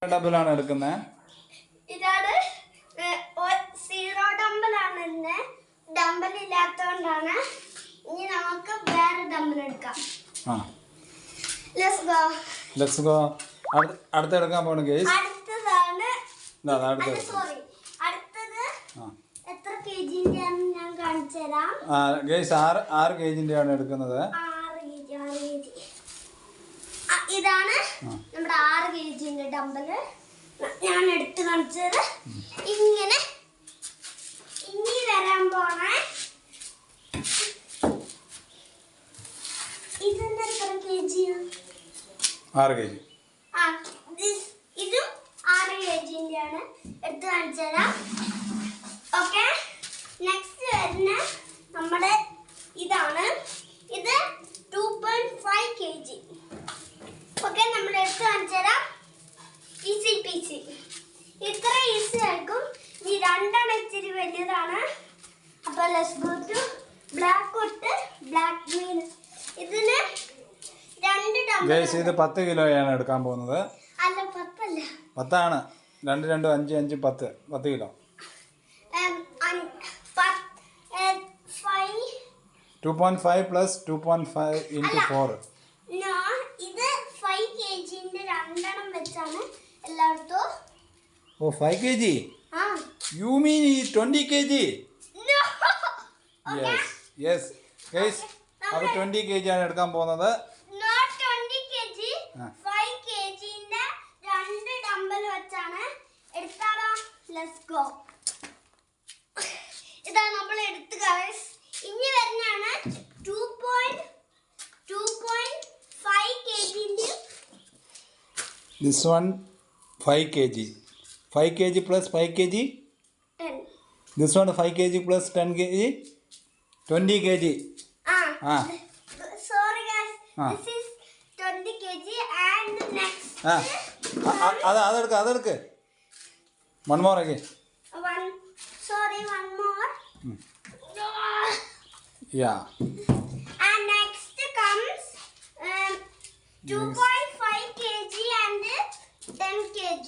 ഡബിളാണ് എടുക്കുന്നത്. ഇതാണ് zero ഡംബലാണ്. Dumbbell ഇല്ലാത്തതുകൊണ്ടാണ്. ഇനി നമുക്ക് വേറെ ഡംബൽ എടുക്കാം. Let's go. അടുത്ത എടുക്കാൻ പോണു ഗേസ്. അടുത്തതാണ് സോറി അടുത്തത് എത്ര കെജിന്റെ ഞാൻ കാണിച്ചു തരാം. ഗേസ് 6 കെജിന്റെയാണ് എടുക്കുന്നത്. 6 kg. ഇതാണ് നമ്മുടെ 6 kgന്റെ ഡംബല്. ഞാൻ എടുത്ത് കാണിച്ചത് ഇങ്ങനെ. ഇനി വരാൻ പോണ ഇതിന്റെ എത്ര കെജിയാണ്? 6 kg. ഇതും 6 kgന്റെയാണ്. എടുത്ത് കാണിച്ചു തരാം. ഓക്കെ, നെക്സ്റ്റ് വരുന്ന നമ്മുടെ ഇതാണ്. ഇത് 2.5 kg. ഓക്കെ, നമ്മൾ എടുത്ത് കാണിച്ചു തരാം. Easy peasy. ഇത്ര ഈസി ആയിരിക്കും. ഈ രണ്ടെണ്ണം ഇച്ചിരി വലിയതാണ്. അപ്പോൾ let's go to black wood black green. ഇതിന് 2 ഡംബൽ. ഗേസ് ഇത് 10 കിലോയാണ് എടുക്കാൻ പോകുന്നത്. അല്ല, 10 അല്ല, 10 ആണ്. 2 2 5 5 10 കിലോ. 2.5 plus 2.5 into 4. ഇത് 5 kgന്റെ രണ്ടെണ്ണം വെച്ചാണ് എല്ലായിടത്തും. ഓ, 5 kg. You mean 20 kg? No. Yes. Guys അപ്പോൾ 20 kg ആണ് എടുക്കാൻ പോകുന്നത്. Not 20 kg. 5 kgന്റെ 2 ഡംബൽ വെച്ചാണ് എടുത്താലോ. Let's go. ഇതാ നമ്മൾ എടുത്തു ഗൈസ്. ഇനി വരുന്നതാണ് 2.5 kgന്റെ. This one 5 kg. 5 kg plus 5 kg. 10. This one 5 kg plus 10 kg. 20 kg. Sorry guys. This is 20 kg and next. അതെടുക്ക്. One more again. One more. Yeah. And next comes 2.5 kg and 10 kg.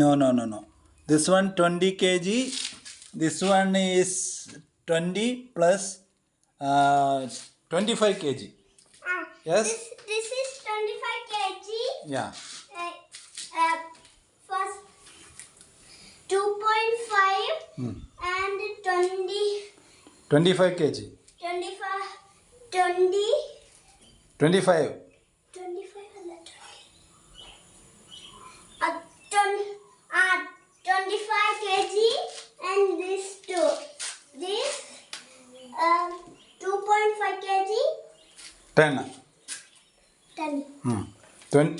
No. This one 20 kg. This one is 20 plus 25 kg. Yes. This is 25 kg. Yeah. First 2.5 and 25 kg. 25 kg and this 2.5 kg. 10.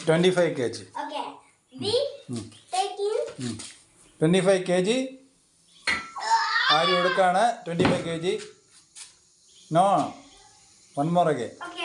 25 kg. Okay, we taking 25 kg. ആരും എടുക്കാണ് 25 kg. No. One more again. Okay.